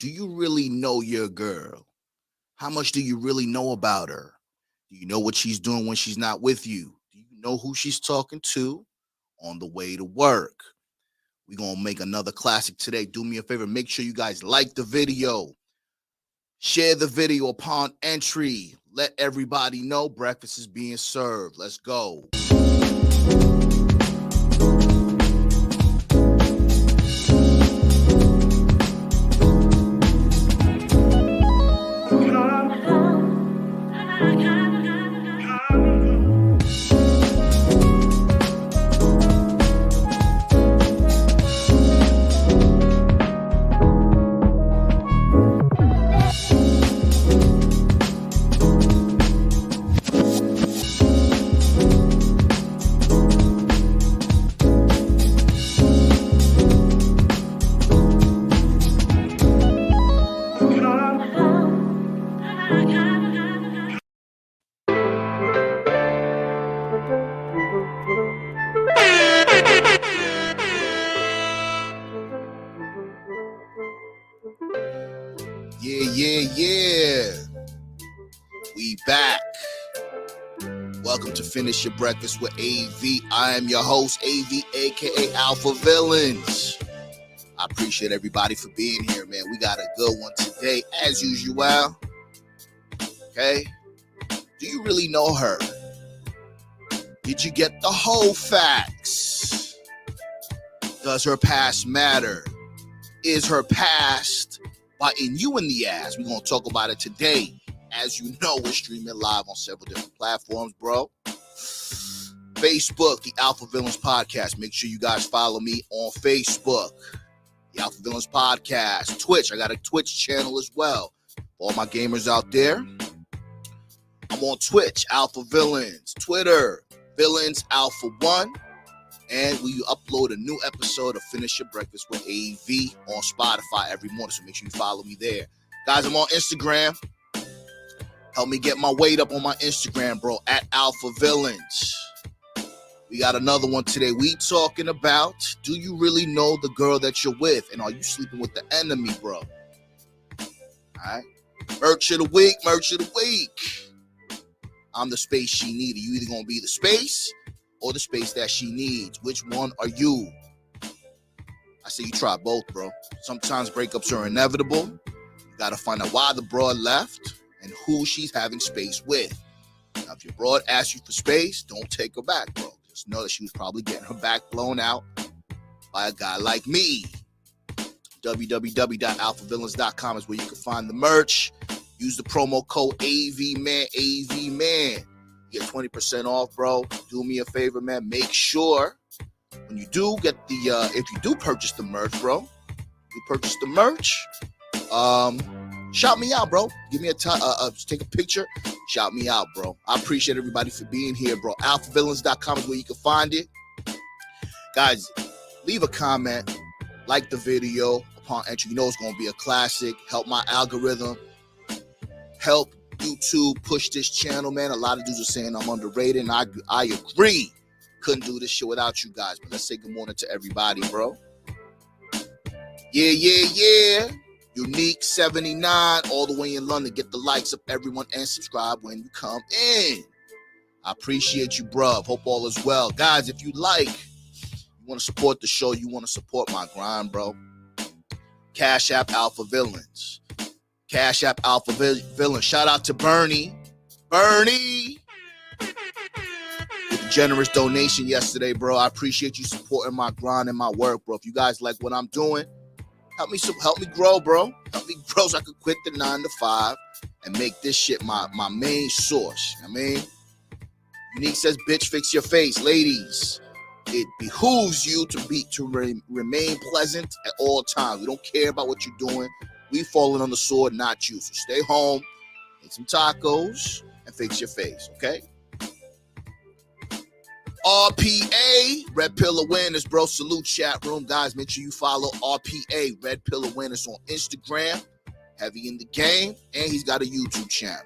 do you really know your girl? How much do you really know about her? Do you know what she's doing when she's not with you? Do you know who she's talking to on the way to work? We're going to make another classic today. Do me a favor. Make sure you guys like the video. Share the video upon entry. Let everybody know breakfast is being served. Let's go. Yeah. We back. Welcome to Finish Your Breakfast with AV. I am your host, AV, aka Alpha Villains. I appreciate everybody for being here, man. We got a good one today, as usual. Okay? Do you really know her? Did you get the whole facts? Does her past matter? Is her past biting you in the ass? We're going to talk about it today. As you know, we're streaming live on several different platforms, bro. Facebook, the Alpha Villains Podcast. Make sure you guys follow me on Facebook, the Alpha Villains Podcast. Twitch, I got a Twitch channel as well. For all my gamers out there, I'm on Twitch, Alpha Villains. Twitter, Villains Alpha 1. And we upload a new episode of Finish Your Breakfast with AV on Spotify every morning. So make sure you follow me there. Guys, I'm on Instagram. Help me get my weight up on my Instagram, bro, at Alpha Villains. We got another one today. We talking about, do you really know the girl that you're with? And are you sleeping with the enemy, bro? All right. Merch of the week. I'm the space she needed. You either going to be the space or the space that she needs. Which one are you? I say you try both, bro. Sometimes breakups are inevitable. You got to find out why the broad left and who she's having space with. Now, if your broad asks you for space, don't take her back, bro. Just know that she was probably getting her back blown out by a guy like me. www.alphavillains.com is where you can find the merch. Use the promo code AVMAN. You get 20% off, bro. Do me a favor, man. Make sure when you do get the, if you do purchase the merch, bro, shout me out, bro. Give me a take a picture. Shout me out, bro. I appreciate everybody for being here, bro. AlphaVillains.com is where you can find it. Guys, leave a comment. Like the video upon entry. You know it's going to be a classic. Help my algorithm. Help YouTube push this channel, man. A lot of dudes are saying I'm underrated, and I agree. Couldn't do this shit without you guys. But let's say good morning to everybody, bro. Yeah. Unique 79 all the way in London. Get the likes of everyone and subscribe when you come in. I appreciate you, bruv. Hope all is well. Guys, if you like, you want to support the show, you want to support my grind, bro, Cash App Alpha Villains. Cash App Alpha Villains. Shout out to Bernie. With a generous donation yesterday, bro. I appreciate you supporting my grind and my work, bro. If you guys like what I'm doing, help me grow, bro. Help me grow so I can quit the 9 to 5 and make this shit my main source. I mean, Unique says, bitch, fix your face. Ladies, it behooves you to remain pleasant at all times. We don't care about what you're doing. We falling on the sword, not you. So stay home, make some tacos, and fix your face, okay? RPA, Red Pill Awareness, bro. Salute, chat room. Guys, make sure you follow RPA, Red Pill Awareness, on Instagram. Heavy in the game. And he's got a YouTube channel.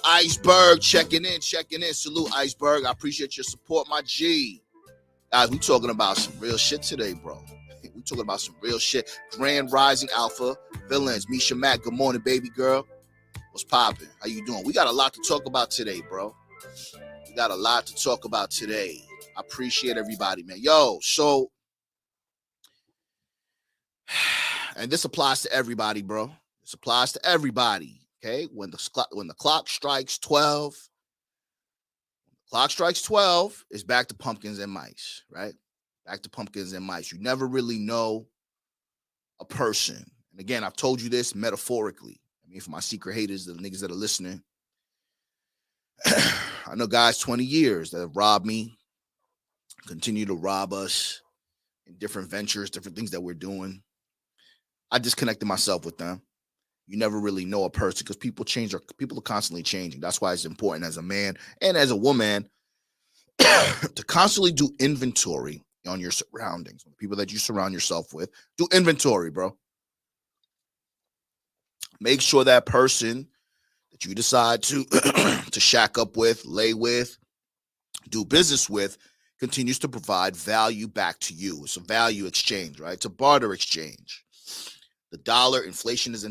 Iceberg, checking in. Salute, Iceberg. I appreciate your support, my G. Guys, we talking about some real shit today, bro. We talking about some real shit. Grand Rising Alpha Villains. Misha Mack, good morning, baby girl. What's popping? How you doing? We got a lot to talk about today, bro. We got a lot to talk about today. I appreciate everybody, man. Yo, so, and this applies to everybody, bro. This applies to everybody, okay? When the clock strikes 12, it's back to pumpkins and mice, right? Back to pumpkins and mice. You never really know a person. And again, I've told you this metaphorically. I mean, for my secret haters, the niggas that are listening, I know guys 20 years that have robbed me, continue to rob us in different ventures, different things that we're doing. I disconnected myself with them. You never really know a person because people change, or people are constantly changing. That's why it's important as a man and as a woman to constantly do inventory on your surroundings, the people that you surround yourself with. Do inventory, bro. Make sure that person that you decide to to shack up with, lay with, do business with, continues to provide value back to you. It's a value exchange, right? It's a barter exchange. The dollar, inflation is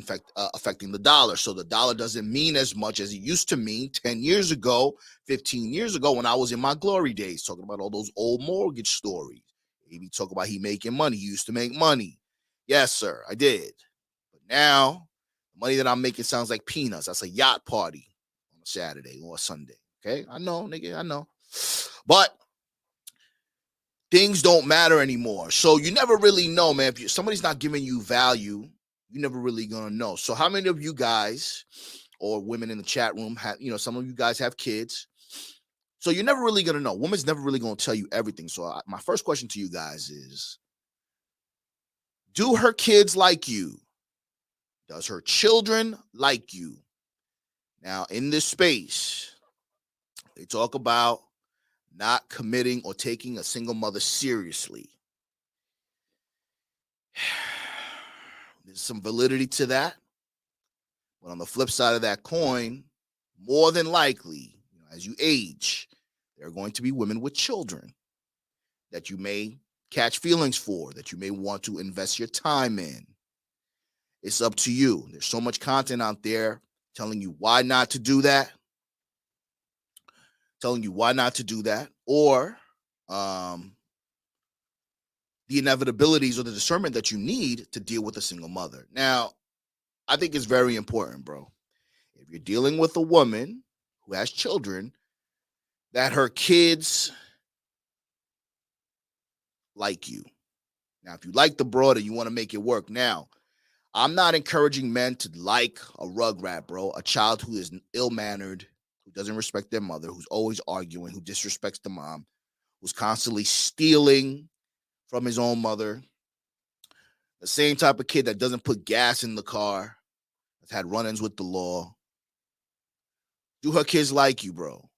affecting the dollar. So the dollar doesn't mean as much as it used to mean 10 years ago, 15 years ago, when I was in my glory days, talking about all those old mortgage stories. Maybe talk about he making money. He used to make money. Yes, sir, I did. But now, the money that I'm making sounds like peanuts. That's a yacht party on a Saturday or a Sunday. Okay? I know, nigga, I know. But things don't matter anymore. So you never really know, man. If somebody's not giving you value, you're never really going to know. So how many of you guys or women in the chat room have, some of you guys have kids. So you're never really going to know. Woman's never really going to tell you everything. So my first question to you guys is, do her kids like you? Does her children like you? Now, in this space, they talk about not committing or taking a single mother seriously. There's some validity to that. But on the flip side of that coin, more than likely, as you age, there are going to be women with children that you may catch feelings for, that you may want to invest your time in. It's up to you. There's so much content out there telling you why not to do that. Or the inevitabilities or the discernment that you need to deal with a single mother. Now, I think it's very important, bro. If you're dealing with a woman who has children, that her kids like you. Now, if you like the broad and you want to make it work, now, I'm not encouraging men to like a rugrat, bro. A child who is ill-mannered, who doesn't respect their mother, who's always arguing, who disrespects the mom, who's constantly stealing from his own mother. The same type of kid that doesn't put gas in the car, that's had run-ins with the law. Do her kids like you, bro?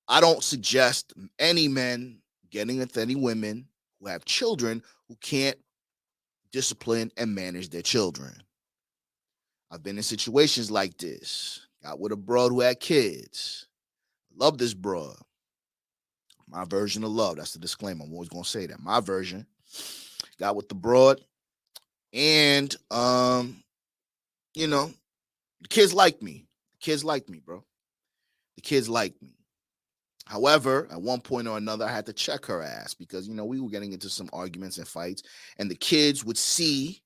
I don't suggest any men getting with any women who have children who can't discipline and manage their children. I've been in situations like this. Got with a broad who had kids. Love this broad. My version of love. That's the disclaimer. I'm always going to say that. My version. Got with the broad. And, the kids like me. The kids like me, bro. The kids like me. However, at one point or another, I had to check her ass because, we were getting into some arguments and fights. And the kids would see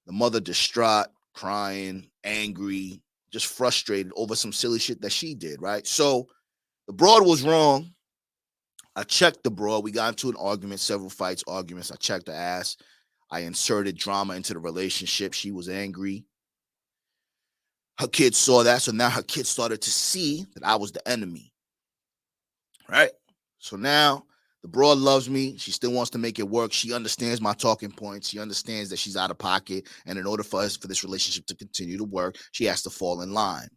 the mother distraught, crying, angry, just frustrated over some silly shit that she did, right? So the broad was wrong. I checked the broad. We got into an argument, several fights, arguments. I checked her ass. I inserted drama into the relationship. She was angry. Her kids saw that. So now her kids started to see that I was the enemy, right? So now the broad loves me. She still wants to make it work. She understands my talking points. She understands that she's out of pocket. And in order for this relationship to continue to work, she has to fall in line.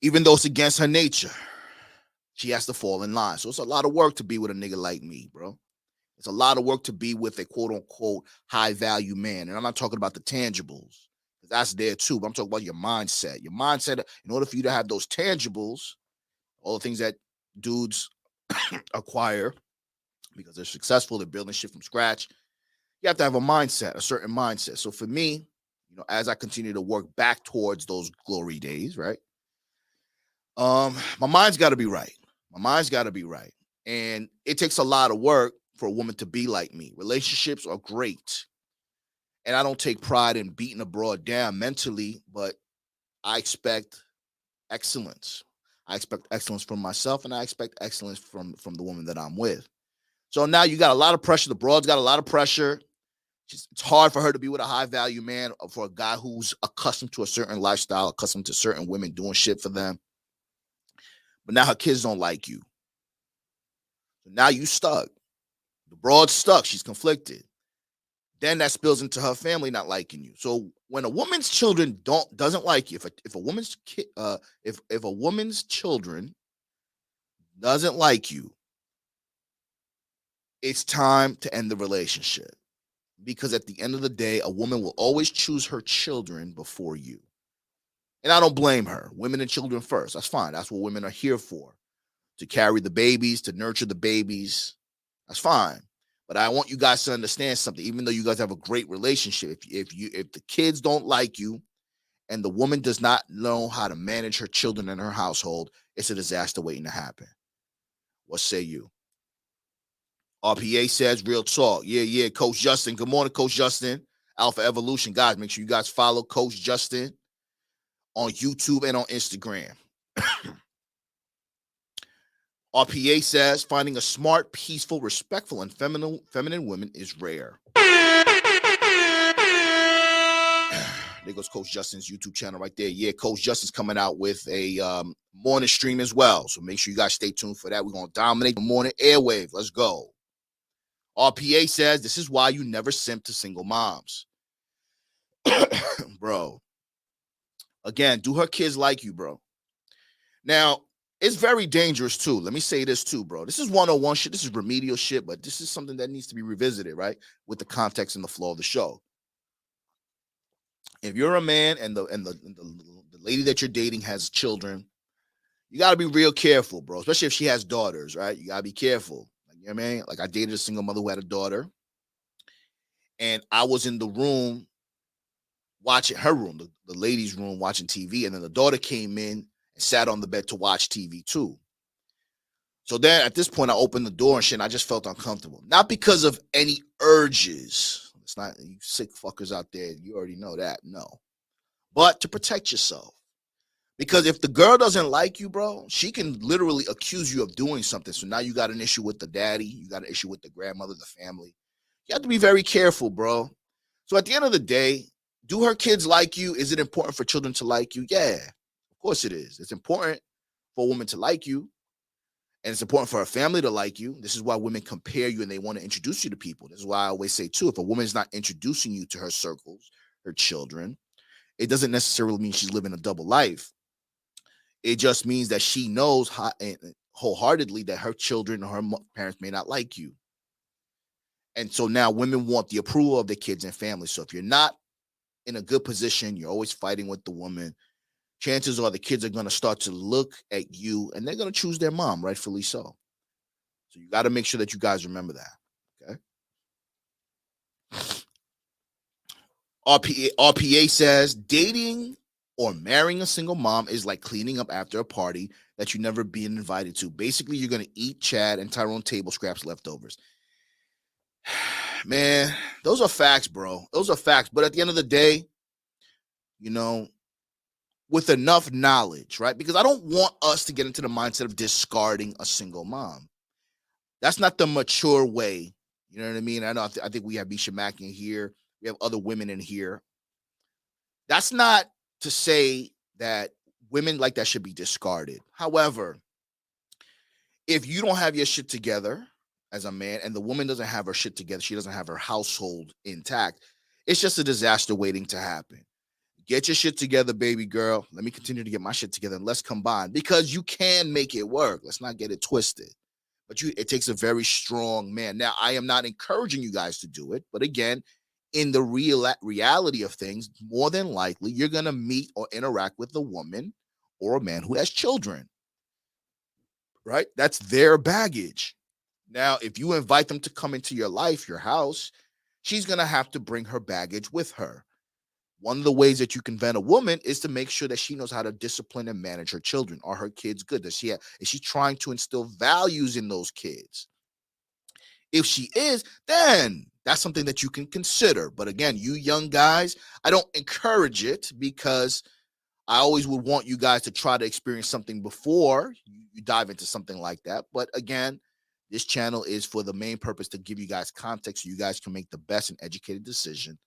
Even though it's against her nature, she has to fall in line. So it's a lot of work to be with a nigga like me, bro. It's a lot of work to be with a quote-unquote high-value man. And I'm not talking about the tangibles. That's there too, but I'm talking about your mindset. Your mindset, in order for you to have those tangibles, all the things that dudes acquire, because they're successful. They're building shit from scratch. You have to have a mindset, a certain mindset. So for me, as I continue to work back towards those glory days, right? My mind's got to be right. My mind's got to be right. And it takes a lot of work for a woman to be like me. Relationships are great. And I don't take pride in beating a broad down mentally, but I expect excellence. I expect excellence from myself, and I expect excellence from the woman that I'm with. So now you got a lot of pressure. The broad's got a lot of pressure. It's hard for her to be with a high value man, for a guy who's accustomed to a certain lifestyle, accustomed to certain women doing shit for them. But now her kids don't like you. So now you stuck. The broad's stuck. She's conflicted. Then that spills into her family not liking you. So when a woman's children doesn't like you, if a woman's if a woman's children doesn't like you, it's time to end the relationship. Because at the end of the day, a woman will always choose her children before you. And I don't blame her. Women and children first. That's fine. That's what women are here for. To carry the babies, to nurture the babies. That's fine. But I want you guys to understand something. Even though you guys have a great relationship, if the kids don't like you and the woman does not know how to manage her children in her household, it's a disaster waiting to happen. What say you? RPA says real talk. Yeah. Coach Justin. Good morning, Coach Justin. Alpha Evolution. Guys, make sure you guys follow Coach Justin on YouTube and on Instagram. RPA says finding a smart, peaceful, respectful, and feminine woman is rare. There goes Coach Justin's YouTube channel right there. Yeah, Coach Justin's coming out with a morning stream as well. So make sure you guys stay tuned for that. We're going to dominate the morning airwave. Let's go. RPA says this is why you never simp to single moms. Bro. Again, do her kids like you, bro? Now, it's very dangerous too. Let me say this too, bro. This is 101 shit. This is remedial shit, but this is something that needs to be revisited, right? With the context and the flow of the show. If you're a man and the lady that you're dating has children, you got to be real careful, bro. Especially if she has daughters, right? You got to be careful. Like, you know what I mean? Like, I dated a single mother who had a daughter, and I was in the room watching her room, the ladies' room, watching TV, and then the daughter came in and sat on the bed to watch TV too. So then at this point, I opened the door and shit, and I just felt uncomfortable. Not because of any urges. It's not, you sick fuckers out there, you already know that, no. But to protect yourself. Because if the girl doesn't like you, bro, she can literally accuse you of doing something. So now you got an issue with the daddy, you got an issue with the grandmother, the family. You have to be very careful, bro. So at the end of the day, do her kids like you? Is it important for children to like you? Yeah, of course it is. It's important for a woman to like you. And it's important for her family to like you. This is why women compare you and they want to introduce you to people. This is why I always say, too, if a woman is not introducing you to her circles, her children, it doesn't necessarily mean she's living a double life. It just means that she knows wholeheartedly that her children or her parents may not like you. And so now women want the approval of their kids and family. So if you're not in a good position, you're always fighting with the woman, chances are the kids are going to start to look at you and they're going to choose their mom, rightfully so. So you got to make sure that you guys remember that. Okay. RPA says dating or marrying a single mom is like cleaning up after a party that you never been invited to. Basically, you're going to eat Chad and Tyrone table scraps leftovers. Man, those are facts, bro. Those are facts. But at the end of the day, with enough knowledge, right? Because I don't want us to get into the mindset of discarding a single mom. That's not the mature way. You know what I mean? I know. I think we have Bisha Mack in here. We have other women in here. That's not to say that women like that should be discarded. However, if you don't have your shit together as a man and the woman doesn't have her shit together, she doesn't have her household intact, it's just a disaster waiting to happen. Get your shit together, baby girl. Let me continue to get my shit together and let's combine, because you can make it work. Let's not get it twisted. But it takes a very strong man. Now, I am not encouraging you guys to do it. But again, in the reality of things, more than likely, you're going to meet or interact with a woman or a man who has children, right? That's their baggage. Now, if you invite them to come into your life, your house, she's going to have to bring her baggage with her. One of the ways that you can vet a woman is to make sure that she knows how to discipline and manage her children. Are her kids good? Is she trying to instill values in those kids? If she is, then that's something that you can consider. But again, you young guys, I don't encourage it because I always would want you guys to try to experience something before you dive into something like that. But again, this channel is for the main purpose to give you guys context so you guys can make the best and educated decision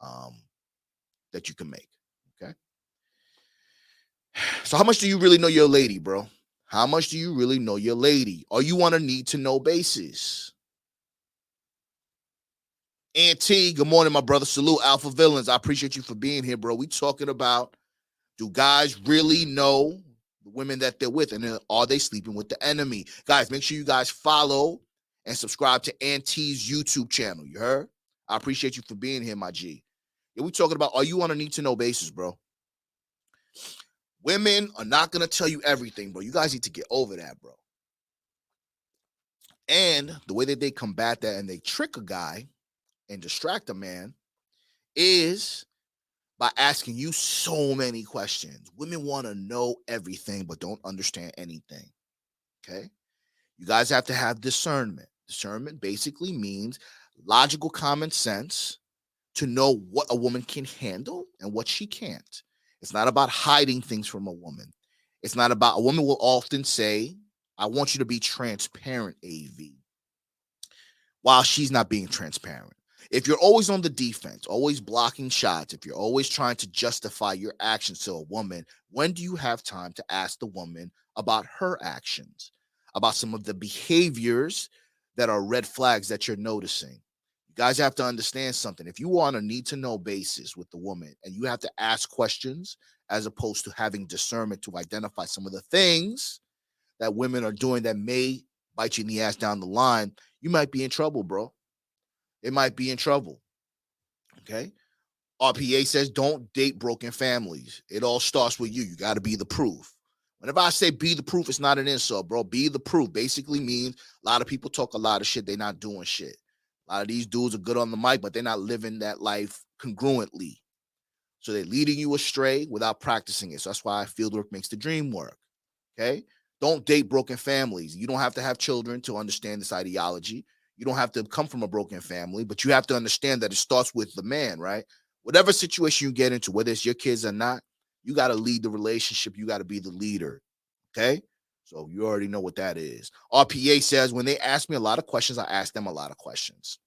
um, that you can make. Okay. So, how much do you really know your lady, bro? How much do you really know your lady? Are you on a need to know basis? T, good morning, my brother. Salute, Alpha Villains. I appreciate you for being here, bro. We talking about, do guys really know the women that they're with, and then are they sleeping with the enemy? Guys, make sure you guys follow and subscribe to T's YouTube channel. You heard? I appreciate you for being here, my G. Yeah, we talking about, are you on a need to know basis, bro? Women are not gonna tell you everything, bro. You guys need to get over that, bro. And the way that they combat that and they trick a guy and distract a man is by asking you so many questions. Women want to know everything, but don't understand anything. Okay. You guys have to have discernment. Discernment basically means logical common sense to know what a woman can handle and what she can't. It's not about hiding things from a woman. It's not about, a woman will often say, I want you to be transparent, AV, while she's not being transparent. If you're always on the defense, always blocking shots, if you're always trying to justify your actions to a woman, when do you have time to ask the woman about her actions, about some of the behaviors that are red flags that you're noticing? You guys have to understand something. If you are on a need to know basis with the woman and you have to ask questions as opposed to having discernment to identify some of the things that women are doing that may bite you in the ass down the line, you might be in trouble, bro. It might be in trouble. Okay. RPA says don't date broken families. It all starts with you. You got to be the proof. Whenever I say be the proof, it's not an insult, bro. Be the proof basically means a lot of people talk a lot of shit. They're not doing shit. A lot of these dudes are good on the mic, but they're not living that life congruently. So they're leading you astray without practicing it. So that's why field work makes the dream work. Okay. Don't date broken families. You don't have to have children to understand this ideology. You don't have to come from a broken family, but you have to understand that it starts with the man, right? Whatever situation you get into, whether it's your kids or not, you got to lead the relationship. You got to be the leader. Okay. So you already know what that is. RPA says, when they ask me a lot of questions, I ask them a lot of questions.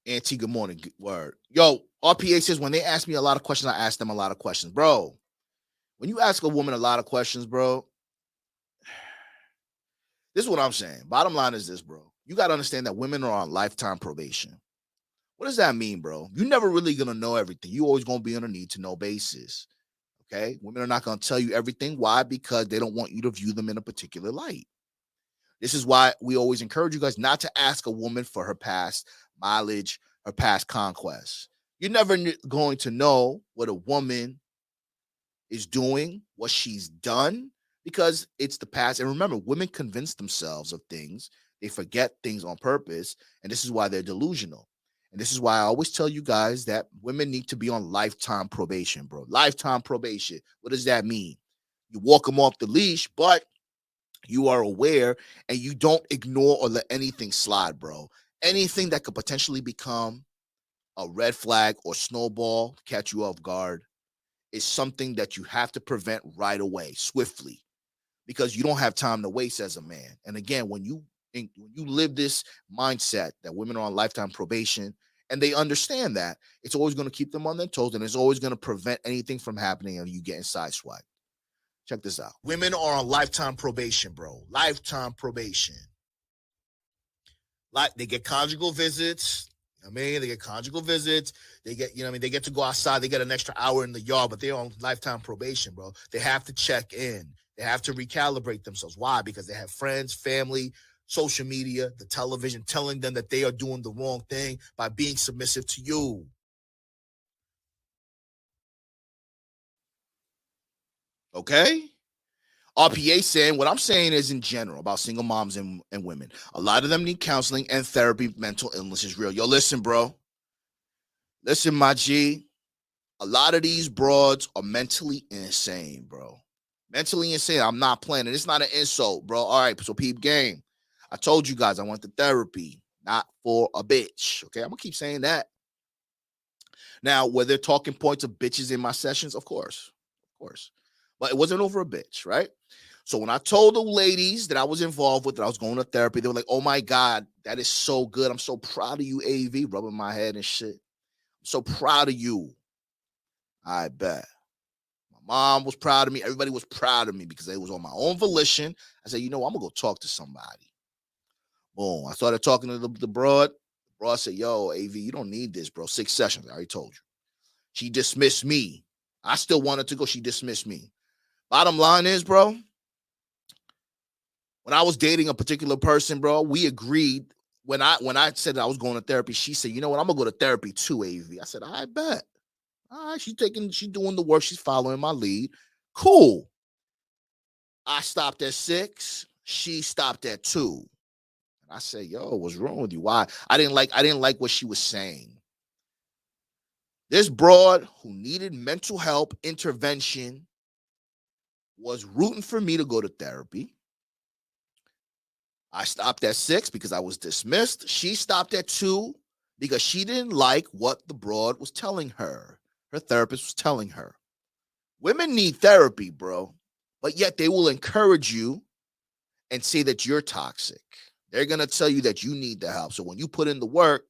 Auntie, good morning. Word. Yo, RPA says, when they ask me a lot of questions, I ask them a lot of questions. Bro, when you ask a woman a lot of questions, bro, this is what I'm saying. Bottom line is this, bro. You got to understand that women are on lifetime probation. What does that mean, bro? You're never really going to know everything. You always going to be on a need to know basis. Okay. Women are not going to tell you everything. Why? Because they don't want you to view them in a particular light. This is why we always encourage you guys not to ask a woman for her past mileage, her past conquests. You're never going to know what a woman is doing, what she's done, because it's the past. And remember, women convince themselves of things. They forget things on purpose. And this is why they're delusional. And this is why I always tell you guys that women need to be on lifetime probation, bro. Lifetime probation. What does that mean? You walk them off the leash, but you are aware and you don't ignore or let anything slide, bro. Anything that could potentially become a red flag or snowball, catch you off guard, is something that you have to prevent right away, swiftly, because you don't have time to waste as a man. And again, when you live this mindset that women are on lifetime probation and they understand that, it's always going to keep them on their toes and it's always going to prevent anything from happening and you getting sideswiped. Check this out. Women are on lifetime probation, bro. Lifetime probation. Like they get conjugal visits. I mean, they get conjugal visits. They get, they get to go outside. They get an extra hour in the yard, but they're on lifetime probation, bro. They have to check in. They have to recalibrate themselves. Why? Because they have friends, family, social media, the television telling them that they are doing the wrong thing by being submissive to you. Okay? RPA saying what I'm saying is in general about single moms and women. A lot of them need counseling and therapy. Mental illness is real. Yo, listen, bro. Listen, my G. A lot of these broads are mentally insane, bro. Mentally insane. I'm not playing it. It's not an insult, bro. All right, so peep game. I told you guys I went to therapy, not for a bitch. Okay, I'm gonna keep saying that. Now, were there talking points of bitches in my sessions? Of course. But it wasn't over a bitch, right? So when I told the ladies that I was involved with, that I was going to therapy, they were like, oh my God, that is so good. I'm so proud of you, AV, rubbing my head and shit. I'm so proud of you. I bet. My mom was proud of me. Everybody was proud of me because it was on my own volition. I said, you know, I'm going to go talk to somebody. Boom. I started talking to the broad. The broad said, yo, AV, you don't need this, bro. 6 sessions. I already told you. She dismissed me. I still wanted to go. She dismissed me. Bottom line is, bro, when I was dating a particular person, bro, we agreed. When I said I was going to therapy, she said, you know what, I'm going to go to therapy too, AV. I said, I bet. All right, she's doing the work. She's following my lead. Cool. I stopped at 6. She stopped at 2. And I said, yo, what's wrong with you? Why? I didn't like what she was saying. This broad who needed mental help intervention was rooting for me to go to therapy. I stopped at 6 because I was dismissed. She stopped at 2 because she didn't like what the broad was telling her. Her therapist was telling her. Women need therapy, bro, but yet they will encourage you and say that you're toxic. They're going to tell you that you need the help. So when you put in the work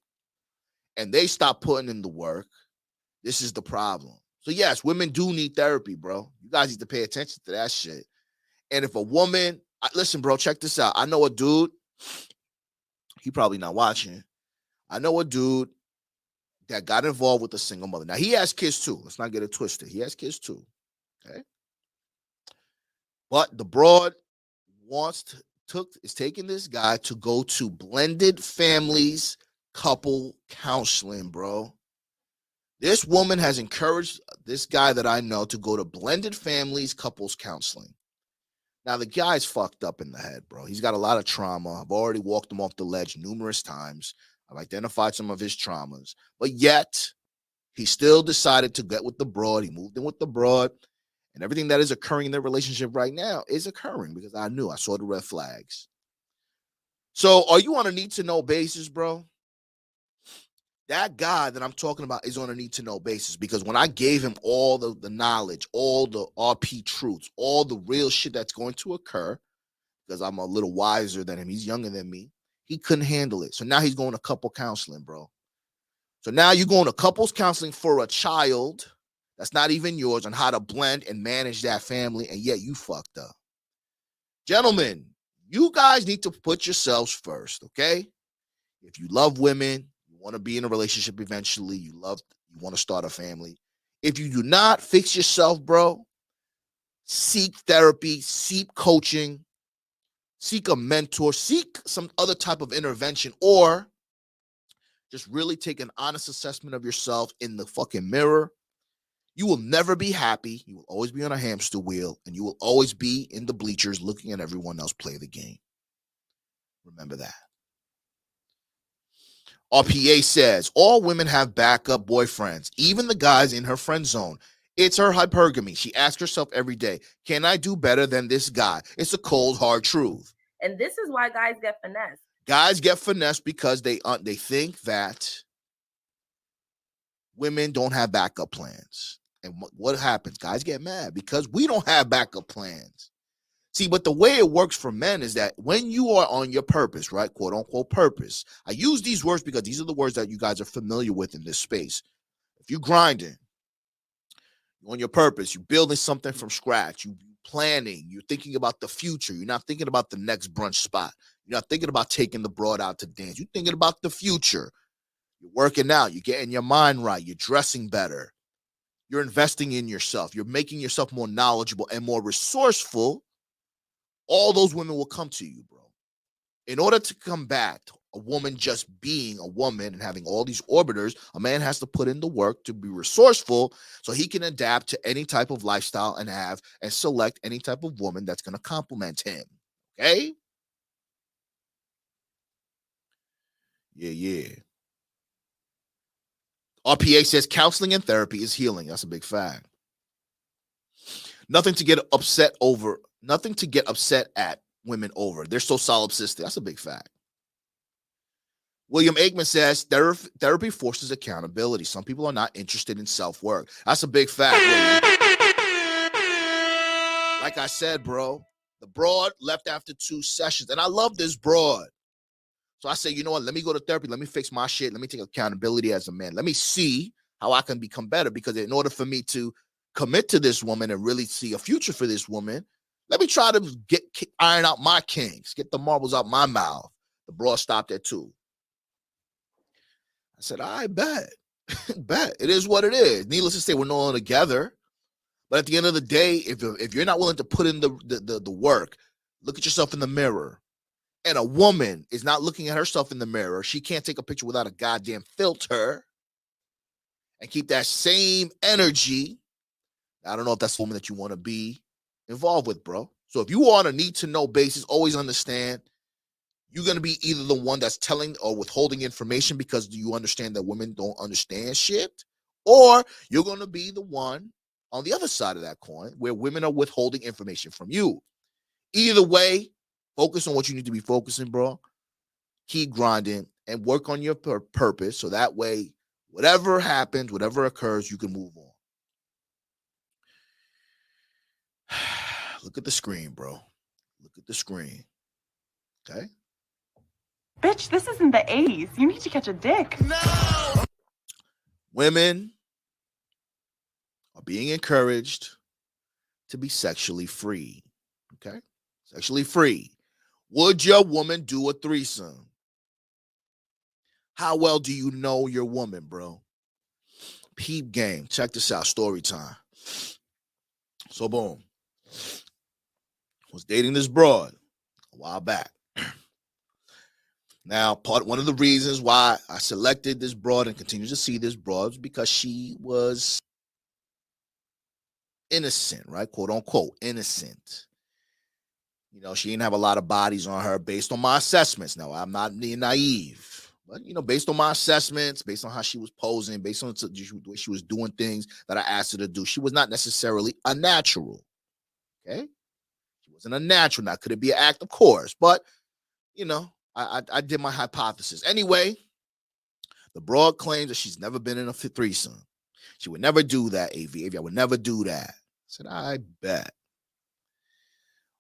and they stop putting in the work, this is the problem. So yes, women do need therapy, bro. You guys need to pay attention to that shit. And if a woman, listen, bro, check this out. I know a dude, he probably not watching. I know a dude that got involved with a single mother. Now, he has kids too. Let's not get it twisted. He has kids too. Okay. But the broad is taking this guy to go to blended families couple counseling, bro. This woman has encouraged this guy that I know to go to blended families couples counseling. Now, the guy's fucked up in the head, bro. He's got a lot of trauma. I've already walked him off the ledge numerous times. I've identified some of his traumas. But yet, he still decided to get with the broad. He moved in with the broad. And everything that is occurring in their relationship right now is occurring because I saw the red flags. So are you on a need-to-know basis, bro? That guy that I'm talking about is on a need-to-know basis because when I gave him all the knowledge, all the RP truths, all the real shit that's going to occur, because I'm a little wiser than him, he's younger than me, he couldn't handle it. So now he's going to couple counseling, bro. So now you're going to couples counseling for a child that's not even yours on how to blend and manage that family, and yet you fucked up. Gentlemen, you guys need to put yourselves first, okay? If you love women, you want to be in a relationship eventually, you want to start a family. If you do not fix yourself, bro, seek therapy, seek coaching, seek a mentor, seek some other type of intervention, or just really take an honest assessment of yourself in the fucking mirror. You will never be happy. You will always be on a hamster wheel, and you will always be in the bleachers looking at everyone else play the game. Remember that. RPA says, all women have backup boyfriends, even the guys in her friend zone. It's her hypergamy. She asks herself every day, can I do better than this guy? It's a cold, hard truth. And this is why guys get finessed. Guys get finessed because they think that women don't have backup plans. And what happens? Guys get mad because we don't have backup plans. See, but the way it works for men is that when you are on your purpose, right, quote unquote purpose, I use these words because these are the words that you guys are familiar with in this space. If you're grinding, you're on your purpose, you're building something from scratch, you're planning, you're thinking about the future, you're not thinking about the next brunch spot, you're not thinking about taking the broad out to dance, you're thinking about the future. You're working out, you're getting your mind right, you're dressing better, you're investing in yourself, you're making yourself more knowledgeable and more resourceful. All those women will come to you, bro. In order to combat a woman just being a woman and having all these orbiters. A man has to put in the work to be resourceful so he can adapt to any type of lifestyle and have and select any type of woman that's going to complement him. Okay? Yeah. RPA says counseling and therapy is healing. That's a big fact. Nothing to get upset over. Nothing to get upset at women over. They're so solipsistic. That's a big fact. William Aikman says therapy forces accountability. Some people are not interested in self-work. That's a big fact, William. Like I said, bro, the broad left after 2 sessions. And I love this broad. So I say, you know what? Let me go to therapy. Let me fix my shit. Let me take accountability as a man. Let me see how I can become better. Because in order for me to commit to this woman and really see a future for this woman, let me try to iron out my kinks, get the marbles out my mouth. The broad stopped at 2. I said, I bet. Bet. It is what it is. Needless to say, we're no longer together. But at the end of the day, if you're not willing to put in the work, look at yourself in the mirror. And a woman is not looking at herself in the mirror. She can't take a picture without a goddamn filter and keep that same energy. I don't know if that's the woman that you want to be involved with, bro. So if you are on a need-to-know basis, always understand you're going to be either the one that's telling or withholding information because you understand that women don't understand shit, or you're going to be the one on the other side of that coin where women are withholding information from you. Either way, focus on what you need to be focusing, bro. Keep grinding and work on your purpose so that way, whatever happens, whatever occurs, you can move on. Look at the screen, bro. Look at the screen. Okay? Bitch, this isn't the 80s. You need to catch a dick. No! Women are being encouraged to be sexually free. Okay? Sexually free. Would your woman do a threesome? How well do you know your woman, bro? Peep game. Check this out. Story time. So, boom. Was dating this broad a while back. Now, one of the reasons why I selected this broad and continue to see this broad is because she was innocent, right? Quote unquote, innocent. You know, she didn't have a lot of bodies on her based on my assessments. Now, I'm not being naive, but, you know, based on my assessments, based on how she was posing, based on the way she was doing things that I asked her to do, she was not necessarily a natural. Okay? She wasn't a natural. Now, could it be an act? Of course, but, you know, I did my hypothesis. Anyway, the broad claims that she's never been in a threesome. She would never do that, AV. I would never do that. I said, I bet.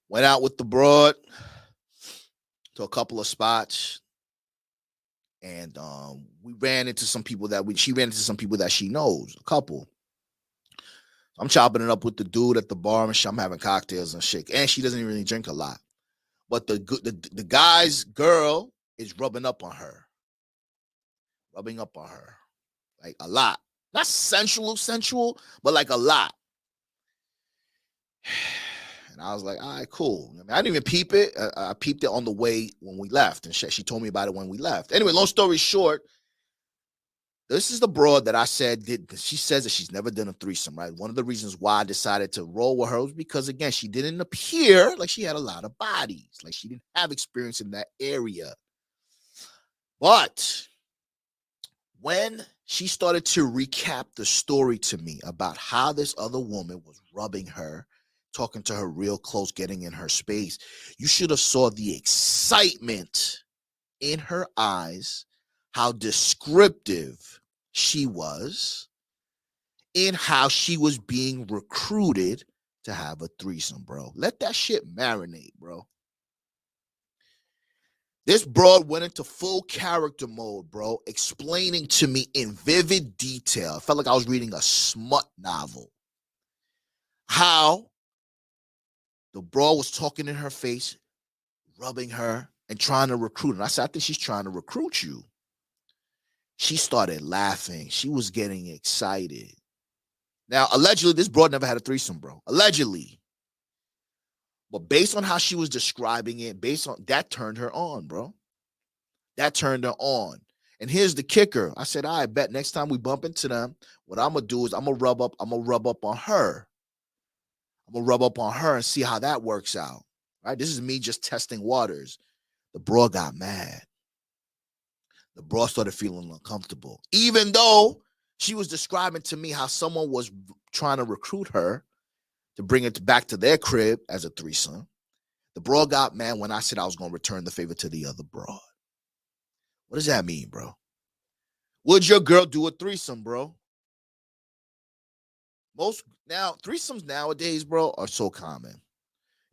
Went out with the broad to a couple of spots. And we ran into some people she ran into some people that she knows, a couple. I'm chopping it up with the dude at the bar and I'm having cocktails and shit. And she doesn't even really drink a lot. But the guy's girl is rubbing up on her. Like a lot. Not sensual, but like a lot. And I was like, all right, cool. I mean, I didn't even peep it. I peeped it on the way when we left. And she told me about it when we left. Anyway, long story short, this is the broad that I said she says that she's never done a threesome, right? One of the reasons why I decided to roll with her was because, again, she didn't appear like she had a lot of bodies. Like she didn't have experience in that area. But when she started to recap the story to me about how this other woman was rubbing her, talking to her real close, getting in her space, you should have saw the excitement in her eyes, how descriptive she was in how she was being recruited to have a threesome, bro. Let that shit marinate, bro. This broad went into full character mode, bro, explaining to me in vivid detail. I felt like I was reading a smut novel. How the broad was talking in her face, rubbing her, and trying to recruit. And I said, I think she's trying to recruit you. She started laughing. She was getting excited. Now, allegedly, this broad never had a threesome, bro. Allegedly. But based on how she was describing it, based on that turned her on, bro. That turned her on. And here's the kicker. I said, I bet next time we bump into them, what I'm gonna do is I'm gonna rub up on her. I'm gonna rub up on her and see how that works out. Right? This is me just testing waters. The bro got mad. The bro started feeling uncomfortable, even though she was describing to me how someone was trying to recruit her to bring it back to their crib as a threesome. The bro got mad when I said I was going to return the favor to the other broad. What does that mean, bro? Would your girl do a threesome, bro? Threesomes nowadays, bro, are so common.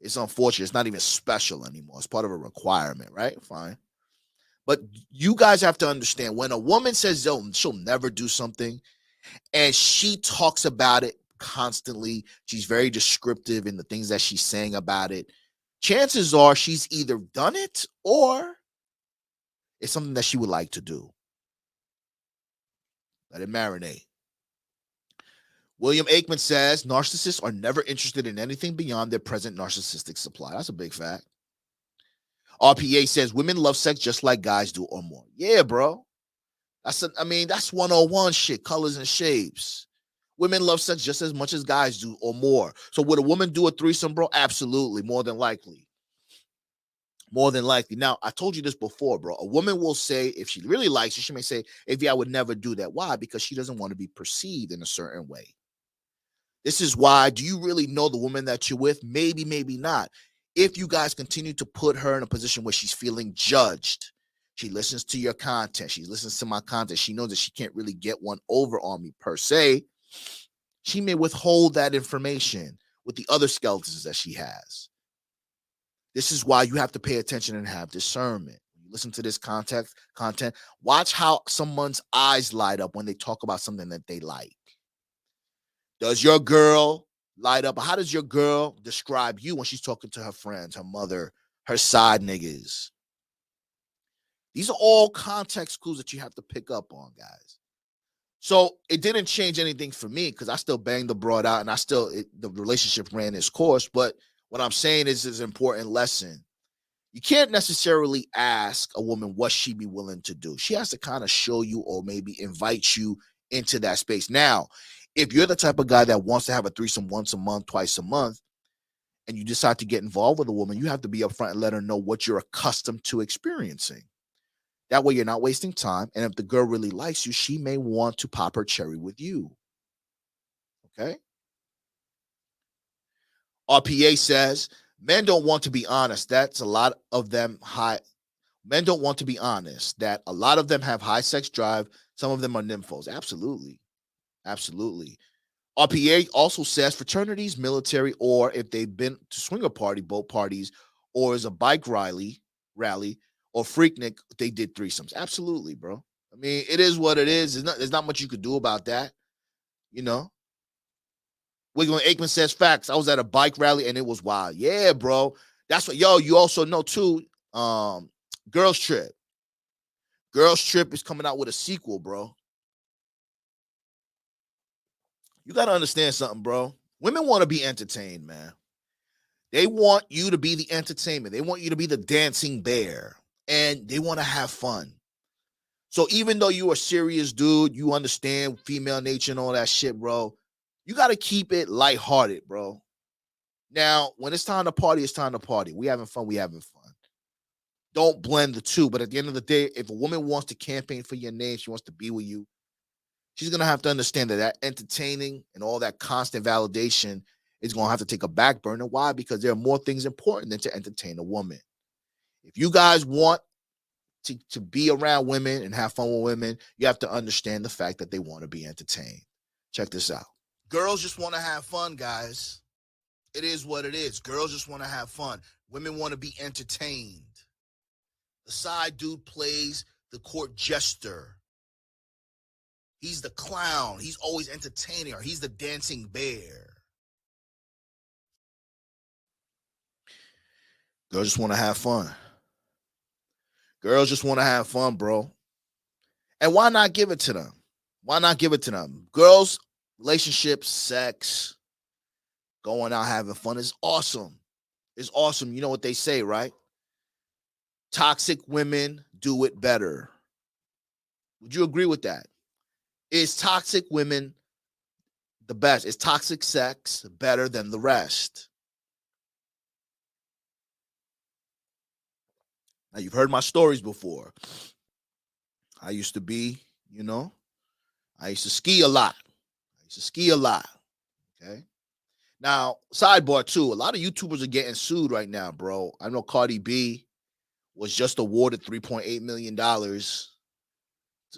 It's unfortunate. It's not even special anymore. It's part of a requirement, right? Fine. But you guys have to understand, when a woman says she'll never do something and she talks about it constantly, she's very descriptive in the things that she's saying about it, chances are she's either done it or it's something that she would like to do. Let it marinate. William Aikman says narcissists are never interested in anything beyond their present narcissistic supply. That's a big fact. RPA says women love sex just like guys do or more. Yeah, bro. That's 101 shit, colors and shapes. Women love sex just as much as guys do or more. So would a woman do a threesome, bro? Absolutely, more than likely. More than likely. Now, I told you this before, bro. A woman will say, if she really likes you, she may say, if I would never do that. Why? Because she doesn't want to be perceived in a certain way. This is why, do you really know the woman that you're with? Maybe, maybe not. If you guys continue to put her in a position where she's feeling judged, she listens to your content, she listens to my content, she knows that she can't really get one over on me per se, she may withhold that information with the other skeletons that she has. This is why you have to pay attention and have discernment. When you listen to this content, watch how someone's eyes light up when they talk about something that they like. Does your girl light up? How does your girl describe you when she's talking to her friends, her mother, her side niggas? These are all context clues that you have to pick up on, guys. So it didn't change anything for me because I still banged the broad out and the relationship ran its course. But what I'm saying is an important lesson. You can't necessarily ask a woman what she be willing to do. She has to kind of show you or maybe invite you into that space. Now, if you're the type of guy that wants to have a threesome once a month, twice a month, and you decide to get involved with a woman, you have to be upfront and let her know what you're accustomed to experiencing. That way you're not wasting time. And if the girl really likes you, she may want to pop her cherry with you. Okay? RPA says, men don't want to be honest. That's a lot of them high. Men don't want to be honest. That a lot of them have high sex drive. Some of them are nymphos. Absolutely. Absolutely. RPA also says fraternities, military, or if they've been to swinger party, boat parties, or as a bike rally, or Freaknik, they did threesomes. Absolutely, bro. I mean, it is what it is. There's not much you could do about that. You know? William Aikman says facts. I was at a bike rally and it was wild. Yeah, bro. That's what, you also know too, Girls Trip. Girls Trip is coming out with a sequel, bro. You got to understand something, bro. Women want to be entertained, man. They want you to be the entertainment. They want you to be the dancing bear. And they want to have fun. So even though you're a serious dude, you understand female nature and all that shit, bro, you got to keep it lighthearted, bro. Now, when it's time to party, it's time to party. We having fun. Don't blend the two. But at the end of the day, if a woman wants to campaign for your name, she wants to be with you, she's going to have to understand that entertaining and all that constant validation is going to have to take a back burner. Why? Because there are more things important than to entertain a woman. If you guys want to be around women and have fun with women, you have to understand the fact that they want to be entertained. Check this out. Girls just want to have fun, guys. It is what it is. Girls just want to have fun. Women want to be entertained. The side dude plays the court jester. He's the clown. He's always entertaining her. He's the dancing bear. Girls just want to have fun. Girls just want to have fun, bro. And why not give it to them? Why not give it to them? Girls, relationships, sex, going out having fun is awesome. It's awesome. You know what they say, right? toxic women do it better. Would you agree with that? Is toxic women the best? Is toxic sex better than the rest? Now, you've heard my stories before. I used to be, I used to ski a lot. Okay. Now, sidebar too, a lot of YouTubers are getting sued right now, bro. I know Cardi B was just awarded $3.8 million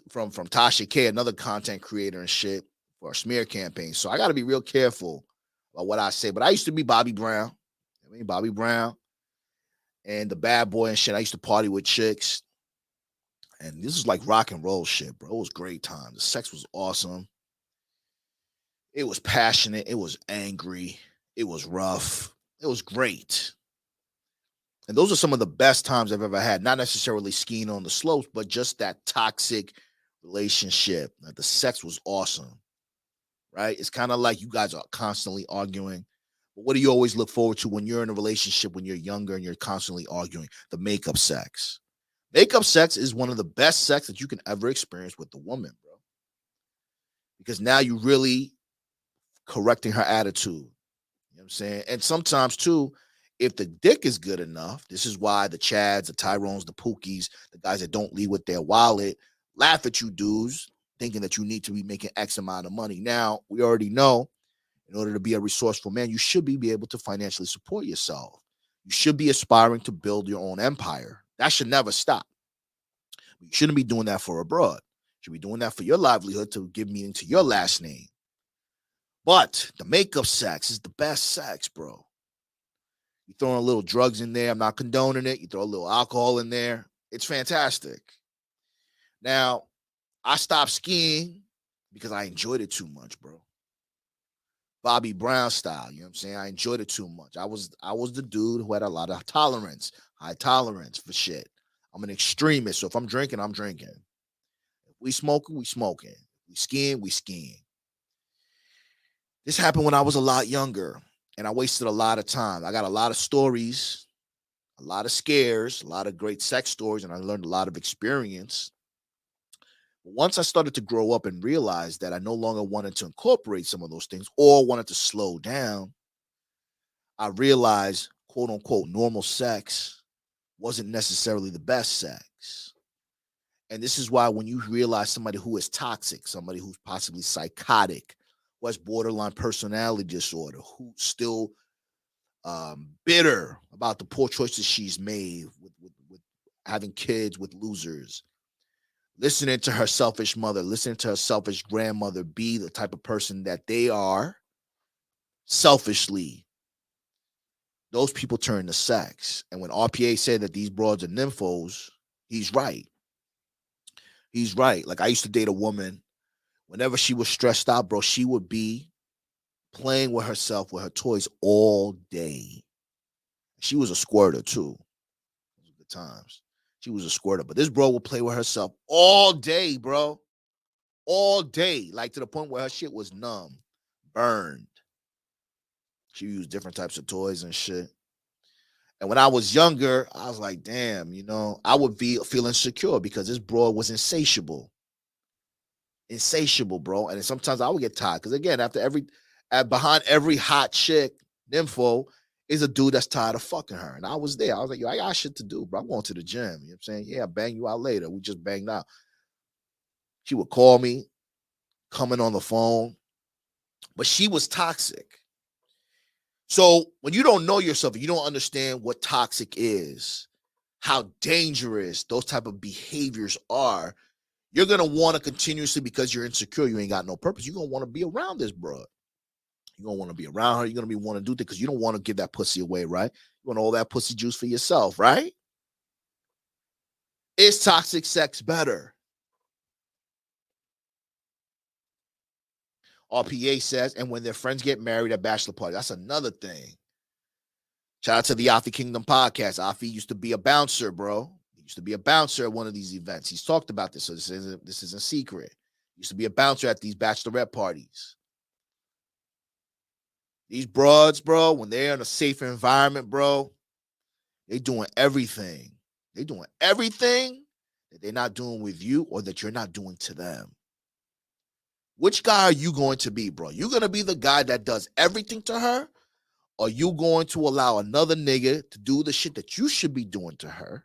from Tasha K, another content creator and shit, for a smear campaign. So I got to be real careful about what I say. But I used to be Bobby Brown. Bobby Brown and the bad boy and shit. I used to party with chicks. And this is like rock and roll shit, bro. It was great time. The sex was awesome. It was passionate. It was angry. It was rough. It was great. And those are some of the best times I've ever had. Not necessarily skiing on the slopes, but just that toxic relationship. Like, the sex was awesome, right? It's kind of like you guys are constantly arguing. But what do you always look forward to when you're in a relationship, when you're younger and you're constantly arguing? The makeup sex. Makeup sex is one of the best sex that you can ever experience with the woman, bro. Because now you're really correcting her attitude. You know what I'm saying? And sometimes, too, if the dick is good enough, this is why the Chads, the Tyrones, the Pookies, the guys that don't leave with their wallet, laugh at you dudes, thinking that you need to be making X amount of money. Now, we already know, in order to be a resourceful man, you should be able to financially support yourself. You should be aspiring to build your own empire. That should never stop. You shouldn't be doing that for a broad. You should be doing that for your livelihood, to give meaning to your last name. But the makeup sex is the best sex, bro. You throwing a little drugs in there. I'm not condoning it. You throw a little alcohol in there. It's fantastic. Now, I stopped skiing because I enjoyed it too much, bro. Bobby Brown style, you know what I'm saying? I enjoyed it too much. I was the dude who had a lot of tolerance, high tolerance for shit. I'm an extremist, so if I'm drinking, I'm drinking. If we smoking, we smoking. We skiing, we skiing. This happened when I was a lot younger, and I wasted a lot of time. I got a lot of stories, a lot of scares, a lot of great sex stories, and I learned a lot of experience. But once I started to grow up and realize that I no longer wanted to incorporate some of those things or wanted to slow down, I realized, quote unquote, normal sex wasn't necessarily the best sex. And this is why when you realize somebody who is toxic, somebody who's possibly psychotic, who has borderline personality disorder, who's still bitter about the poor choices she's made with having kids with losers, listening to her selfish mother, listening to her selfish grandmother be the type of person that they are selfishly, those people turn to sex. And when RPA said that these broads are nymphos, he's right. He's right. Like, I used to date a woman, whenever she was stressed out, bro, she would be playing with herself, with her toys all day. She was a squirter too. Good times. She was a squirter. But this bro would play with herself all day, bro. All day. Like, to the point where her shit was numb, burned. She used different types of toys and shit. And when I was younger, I was like, damn, I would feel insecure because this bro was insatiable. Insatiable, bro. And sometimes I would get tired. Because again, behind every hot chick, nympho, is a dude that's tired of fucking her. And I was there. I was like, yo, I got shit to do, bro. I'm going to the gym. You know what I'm saying? Yeah, I'll bang you out later. We just banged out. She would call me, coming on the phone. But she was toxic. So when you don't know yourself, you don't understand what toxic is, how dangerous those type of behaviors are, you're going to want to continuously, because you're insecure, you ain't got no purpose, you're going to want to be around this broad. You're going to want to be around her. You're going to want to do things because you don't want to give that pussy away, right? You want all that pussy juice for yourself, right? Is toxic sex better? RPA says, and when their friends get married at bachelor party, that's another thing. Shout out to the Afi Kingdom podcast. Afi used to be a bouncer, bro. He used to be a bouncer at one of these events. He's talked about this, so this isn't secret. He used to be a bouncer at these bachelorette parties. These broads, bro, when they're in a safe environment, bro, they doing everything. They're doing everything that they're not doing with you or that you're not doing to them. Which guy are you going to be, bro? You going to be the guy that does everything to her? Or you going to allow another nigga to do the shit that you should be doing to her?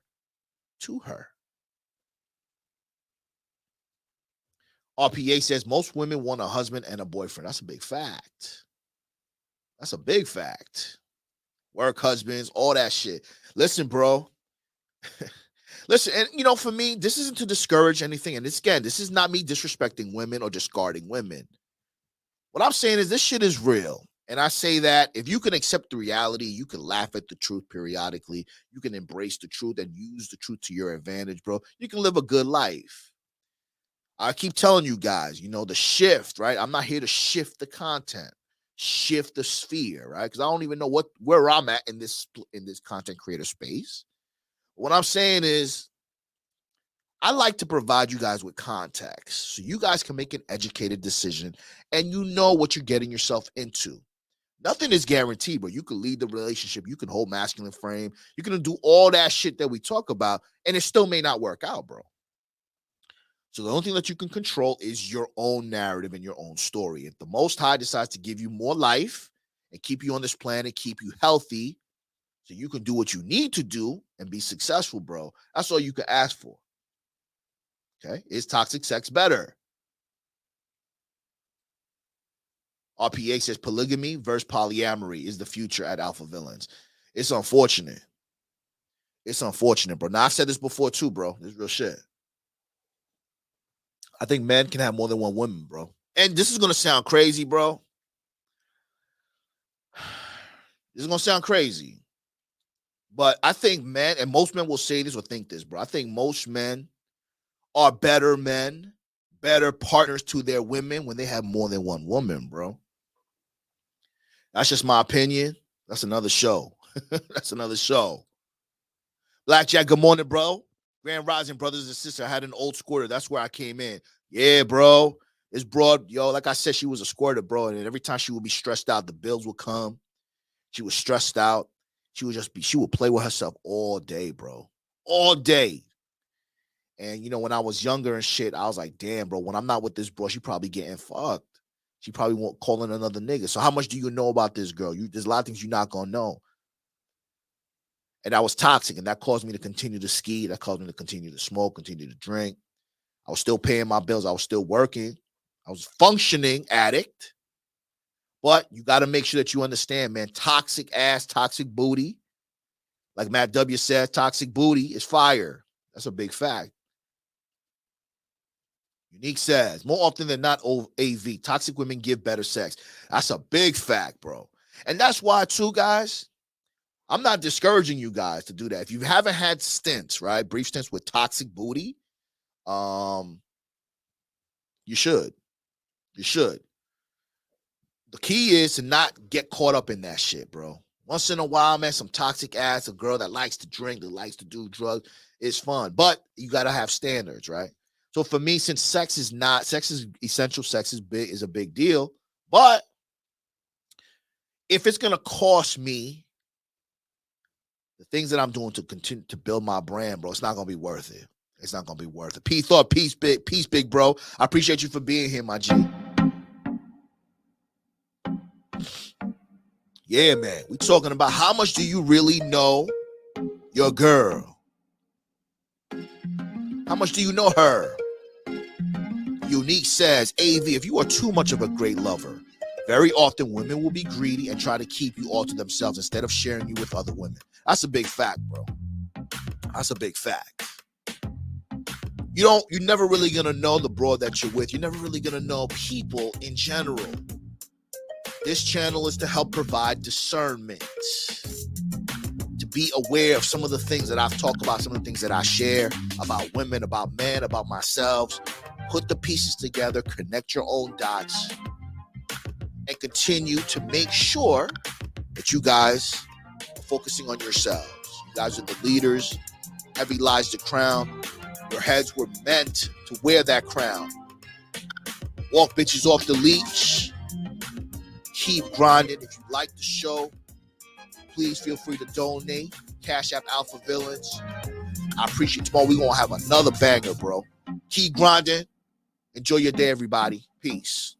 RPA says most women want a husband and a boyfriend. That's a big fact. That's a big fact. Work husbands, all that shit. Listen, bro. Listen, and for me, this isn't to discourage anything. And this is not me disrespecting women or discarding women. What I'm saying is this shit is real. And I say that if you can accept the reality, you can laugh at the truth periodically. You can embrace the truth and use the truth to your advantage, bro. You can live a good life. I keep telling you guys, the shift, right? I'm not here to shift the content, shift the sphere, right? Because I don't even know where I'm at in this content creator space. What I'm saying is I like to provide you guys with context so you guys can make an educated decision and you know what you're getting yourself into. Nothing is guaranteed, but you can lead the relationship. You can hold masculine frame. You can do all that shit that we talk about, and it still may not work out, bro. So the only thing that you can control is your own narrative and your own story. If the Most High decides to give you more life and keep you on this planet, keep you healthy, so you can do what you need to do and be successful, bro, that's all you can ask for. Okay? Is toxic sex better? RPA says polygamy versus polyamory is the future at Alpha Villains. It's unfortunate. It's unfortunate, bro. Now, I've said this before too, bro. This is real shit. I think men can have more than one woman, bro. And this is going to sound crazy, bro. This is going to sound crazy. But I think men, and most men will say this or think this, bro. I think most men are better men, better partners to their women when they have more than one woman, bro. That's just my opinion. That's another show. That's another show. Blackjack, good morning, bro. Grand Rising, brothers and sisters. I had an old squirter. That's where I came in. Yeah, bro. This broad, like I said, she was a squirter, bro. And every time she would be stressed out, the bills would come. She was stressed out. She would play with herself all day, bro. All day. And, when I was younger and shit, I was like, damn, bro, when I'm not with this bro, she probably getting fucked. She probably won't call in another nigga. So how much do you know about this girl? There's a lot of things you're not going to know. And that was toxic. And that caused me to continue to ski. That caused me to continue to smoke, continue to drink. I was still paying my bills. I was still working. I was functioning addict. But you got to make sure that you understand, man, toxic ass, toxic booty. Like Matt W said, toxic booty is fire. That's a big fact. Unique says, more often than not, AV, toxic women give better sex. That's a big fact, bro. And that's why, too, guys, I'm not discouraging you guys to do that. If you haven't had stints, right, brief stints with toxic booty, you should. You should. The key is to not get caught up in that shit, bro. Once in a while, man, some toxic ass, a girl that likes to drink, that likes to do drugs, is fun. But you got to have standards, right? So for me, since sex is essential, sex is a big deal. But if it's going to cost me the things that I'm doing to continue to build my brand, bro, it's not going to be worth it. It's not going to be worth it. Peace, big bro. I appreciate you for being here, my G. Yeah, man. We talking about how much do you really know your girl? How much do you know her? Unique says, AV, if you are too much of a great lover, very often women will be greedy and try to keep you all to themselves instead of sharing you with other women. That's a big fact, bro. That's a big fact. You're never really going to know the broad that you're with. You're never really going to know people in general. This channel is to help provide discernment, to be aware of some of the things that I've talked about, some of the things that I share about women, about men, about myself. Put the pieces together, connect your own dots, and continue to make sure that you guys are focusing on yourselves. You guys are the leaders. Heavy lies the crown. Your heads were meant to wear that crown. Walk bitches off the leash. Keep grinding. If you like the show, please feel free to donate. Cash App Alpha Villains. I appreciate it. Tomorrow we're going to have another banger, bro. Keep grinding. Enjoy your day, everybody. Peace.